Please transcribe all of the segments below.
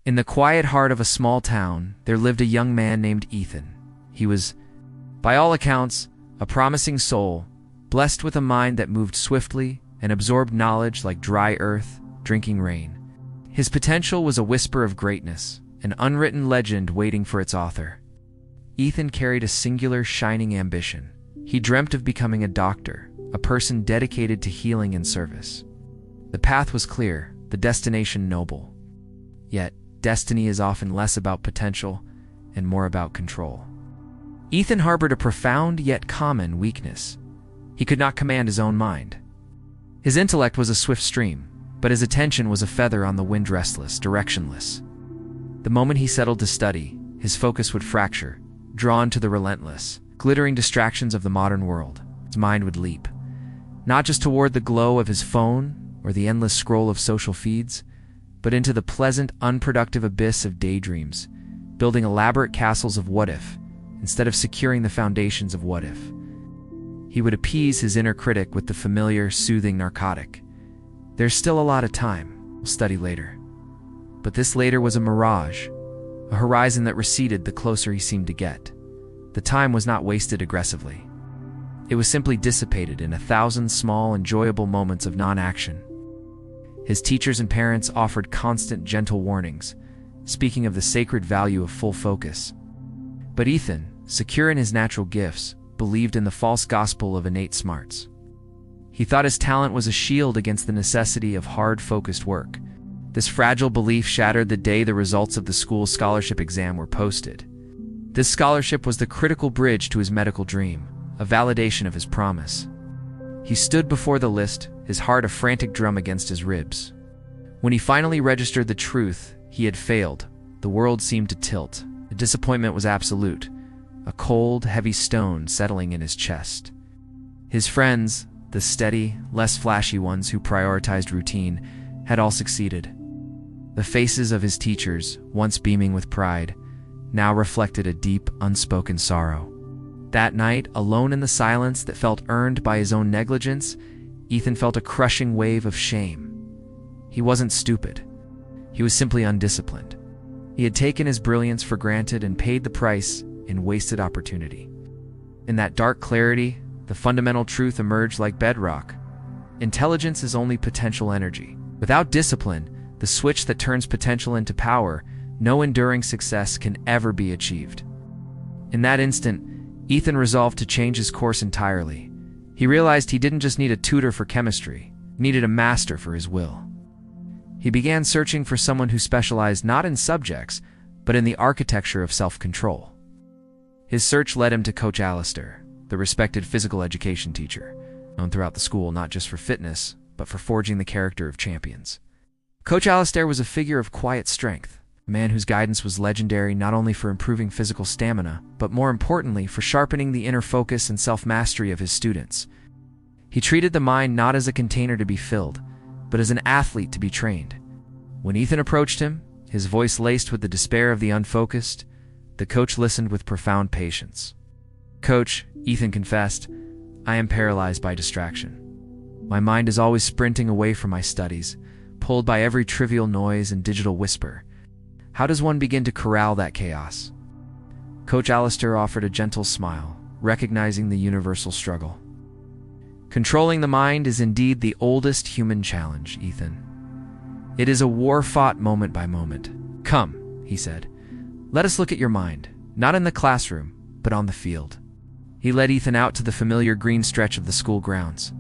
In the quiet heart of a small town, there lived a young man named Ethan. He was, by all accounts, a promising soul, blessed with a mind that moved swiftly and absorbed knowledge like dry earth, drinking rain. His potential was a whisper of greatness, an unwritten legend waiting for its author. Ethan carried a singular, shining ambition. He dreamt of becoming a doctor, a person dedicated to healing and service. The path was clear, the destination noble. Yet, destiny is often less about potential and more about control. Ethan harbored a profound yet common weakness. He could not command his own mind. His intellect was a swift stream, but his attention was a feather on the wind, restless, directionless. The moment he settled to study, his focus would fracture, drawn to the relentless, glittering distractions of the modern world. His mind would leap, not just toward the glow of his phone or the endless scroll of social feeds, but into the pleasant, unproductive abyss of daydreams, building elaborate castles of what-if, instead of securing the foundations of what-if. He would appease his inner critic with the familiar, soothing narcotic. There's still a lot of time, we'll study later. But this later was a mirage, a horizon that receded the closer he seemed to get. The time was not wasted aggressively. It was simply dissipated in 1,000 small, enjoyable moments of non-action. His teachers and parents offered constant, gentle warnings, speaking of the sacred value of full focus. But Ethan, secure in his natural gifts, believed in the false gospel of innate smarts. He thought his talent was a shield against the necessity of hard, focused work. This fragile belief shattered the day the results of the school's scholarship exam were posted. This scholarship was the critical bridge to his medical dream, a validation of his promise. He stood before the list, his heart a frantic drum against his ribs. When he finally registered the truth, he had failed. The world seemed to tilt. The disappointment was absolute, a cold, heavy stone settling in his chest. His friends, the steady, less flashy ones who prioritized routine, had all succeeded. The faces of his teachers, once beaming with pride, now reflected a deep, unspoken sorrow. That night, alone in the silence that felt earned by his own negligence, Ethan felt a crushing wave of shame. He wasn't stupid. He was simply undisciplined. He had taken his brilliance for granted and paid the price in wasted opportunity. In that dark clarity, the fundamental truth emerged like bedrock. Intelligence is only potential energy. Without discipline, the switch that turns potential into power, no enduring success can ever be achieved. In that instant, Ethan resolved to change his course entirely. He realized he didn't just need a tutor for chemistry, he needed a master for his will. He began searching for someone who specialized not in subjects, but in the architecture of self-control. His search led him to Coach Alistair, the respected physical education teacher, known throughout the school not just for fitness, but for forging the character of champions. Coach Alistair was a figure of quiet strength, a man whose guidance was legendary not only for improving physical stamina, but more importantly for sharpening the inner focus and self-mastery of his students. He treated the mind not as a container to be filled, but as an athlete to be trained. When Ethan approached him, his voice laced with the despair of the unfocused, the coach listened with profound patience. "Coach," Ethan confessed, "I am paralyzed by distraction. My mind is always sprinting away from my studies, pulled by every trivial noise and digital whisper. How does one begin to corral that chaos?" Coach Alistair offered a gentle smile, recognizing the universal struggle. "Controlling the mind is indeed the oldest human challenge, Ethan. It is a war fought moment by moment. Come," he said, "let us look at your mind, not in the classroom, but on the field." He led Ethan out to the familiar green stretch of the school grounds.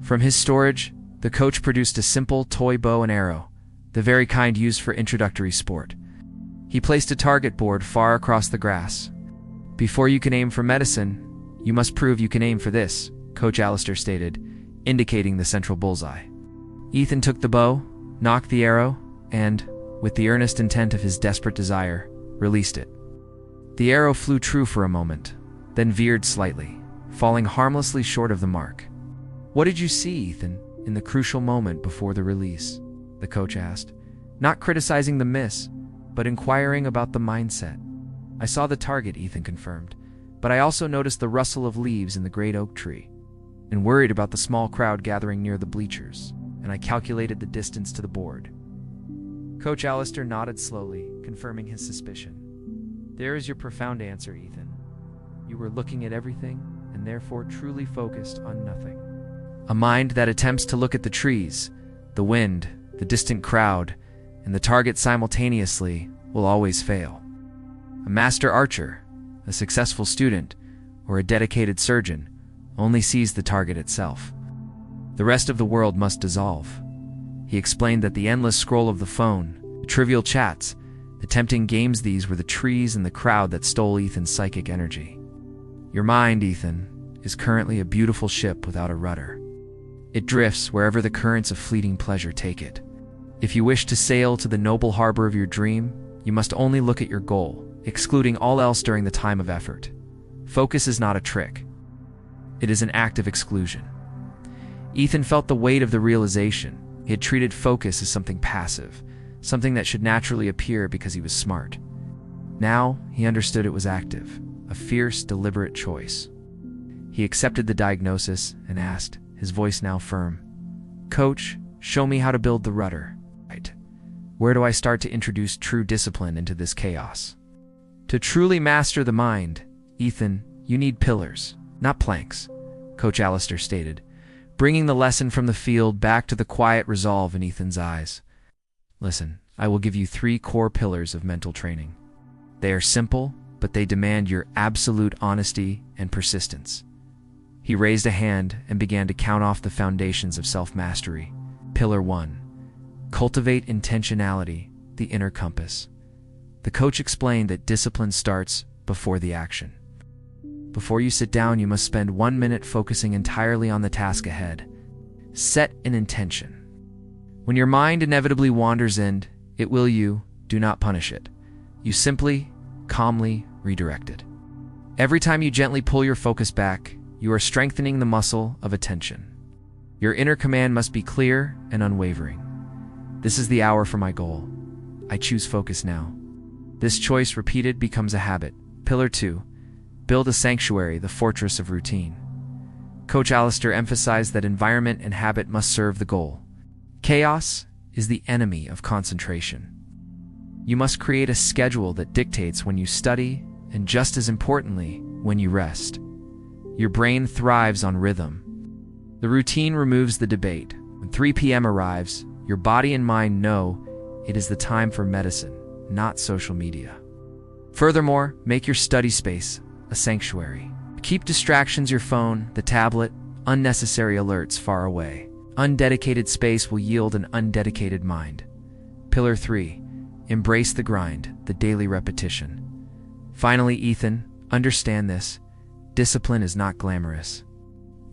From his storage, the coach produced a simple toy bow and arrow, the very kind used for introductory sport. He placed a target board far across the grass. "Before you can aim for medicine, you must prove you can aim for this," Coach Alistair stated, indicating the central bullseye. Ethan took the bow, knocked the arrow, and, with the earnest intent of his desperate desire, released it. The arrow flew true for a moment, then veered slightly, falling harmlessly short of the mark. "What did you see, Ethan, in the crucial moment before the release?" the coach asked, not criticizing the miss, but inquiring about the mindset. "I saw the target," Ethan confirmed, "but I also noticed the rustle of leaves in the great oak tree, and worried about the small crowd gathering near the bleachers, and I calculated the distance to the board." Coach Alistair nodded slowly, confirming his suspicion. There is your profound answer, Ethan. You were looking at everything, and therefore truly focused on nothing. A mind that attempts to look at the trees, the wind, the distant crowd, and the target simultaneously will always fail. A master archer, a successful student, or a dedicated surgeon only sees the target itself. The rest of the world must dissolve. He explained that the endless scroll of the phone, the trivial chats, the tempting games, these were the trees and the crowd that stole Ethan's psychic energy. Your mind, Ethan, is currently a beautiful ship without a rudder. It drifts wherever the currents of fleeting pleasure take it. If you wish to sail to the noble harbor of your dream, you must only look at your goal, excluding all else during the time of effort. Focus is not a trick. It is an act of exclusion. Ethan felt the weight of the realization. He had treated focus as something passive, something that should naturally appear because he was smart. Now, he understood it was active, a fierce, deliberate choice. He accepted the diagnosis and asked, his voice now firm, "Coach, show me how to build the rudder. Right. Where do I start to introduce true discipline into this chaos?" To truly master the mind, Ethan, you need pillars, not planks, Coach Alistair stated, bringing the lesson from the field back to the quiet resolve in Ethan's eyes. Listen, I will give you 3 core pillars of mental training. They are simple, but they demand your absolute honesty and persistence. He raised a hand and began to count off the foundations of self-mastery. Pillar 1. Cultivate intentionality, the inner compass. The coach explained that discipline starts before the action. Before you sit down, you must spend 1 minute focusing entirely on the task ahead. Set an intention. When your mind inevitably wanders in, it will do not punish it. You simply, calmly redirect it. Every time you gently pull your focus back, you are strengthening the muscle of attention. Your inner command must be clear and unwavering. This is the hour for my goal. I choose focus now. This choice repeated becomes a habit. Pillar 2. Build a sanctuary, the fortress of routine. Coach Alistair emphasized that environment and habit must serve the goal. Chaos is the enemy of concentration. You must create a schedule that dictates when you study and, just as importantly, when you rest. Your brain thrives on rhythm. The routine removes the debate. When 3 p.m. arrives, your body and mind know it is the time for medicine, not social media. Furthermore, make your study space a sanctuary. Keep distractions, your phone, the tablet, unnecessary alerts far away. Undedicated space will yield an undedicated mind. Pillar 3. Embrace the grind, the daily repetition. Finally, Ethan, understand this. Discipline is not glamorous.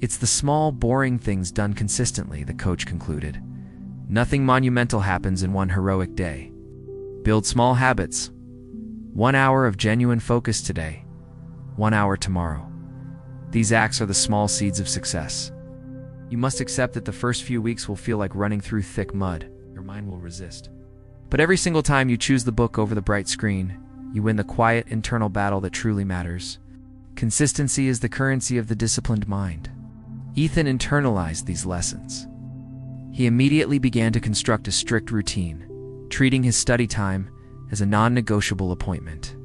It's the small, boring things done consistently, the coach concluded. Nothing monumental happens in one heroic day. Build small habits. 1 hour of genuine focus today. 1 hour tomorrow. These acts are the small seeds of success. You must accept that the first few weeks will feel like running through thick mud. Your mind will resist. But every single time you choose the book over the bright screen, you win the quiet internal battle that truly matters. Consistency is the currency of the disciplined mind. Ethan internalized these lessons. He immediately began to construct a strict routine, treating his study time as a non-negotiable appointment.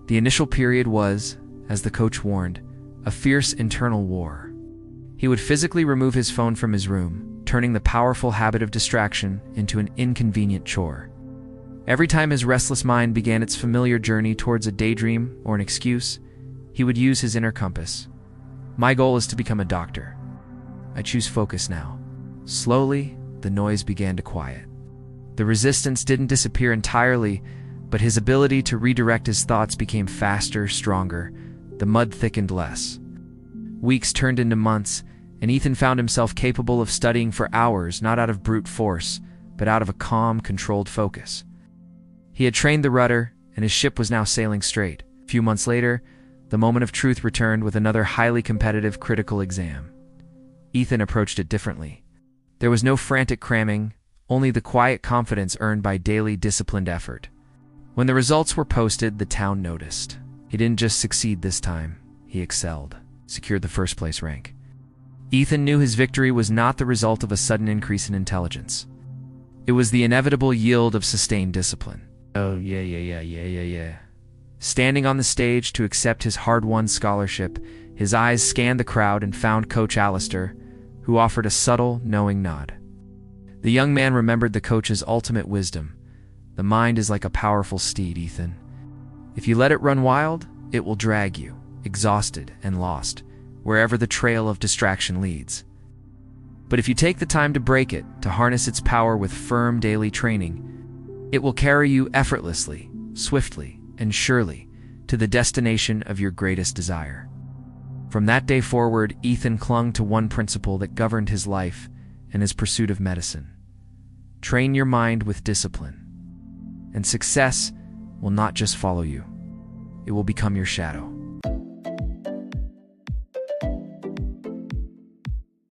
The initial period was, as the coach warned, a fierce internal war. He would physically remove his phone from his room, turning the powerful habit of distraction into an inconvenient chore. Every time his restless mind began its familiar journey towards a daydream or an excuse, he would use his inner compass. My goal is to become a doctor. I choose focus now. Slowly, the noise began to quiet. The resistance didn't disappear entirely, but his ability to redirect his thoughts became faster, stronger. The mud thickened less. Weeks turned into months, and Ethan found himself capable of studying for hours, not out of brute force, but out of a calm, controlled focus. He had trained the rudder, and his ship was now sailing straight. A few months later, the moment of truth returned with another highly competitive critical exam. Ethan approached it differently. There was no frantic cramming, only the quiet confidence earned by daily disciplined effort. When the results were posted, the town noticed. He didn't just succeed this time, he excelled, secured the first place rank. Ethan knew his victory was not the result of a sudden increase in intelligence. It was the inevitable yield of sustained discipline. Oh, yeah. Standing on the stage to accept his hard-won scholarship, his eyes scanned the crowd and found Coach Alistair, who offered a subtle, knowing nod. The young man remembered the coach's ultimate wisdom. The mind is like a powerful steed, Ethan. If you let it run wild, it will drag you, exhausted and lost, wherever the trail of distraction leads. But if you take the time to break it, to harness its power with firm daily training, it will carry you effortlessly, swiftly, and surely to the destination of your greatest desire. From that day forward, Ethan clung to one principle that governed his life and his pursuit of medicine. Train your mind with discipline, and success will not just follow you, it will become your shadow.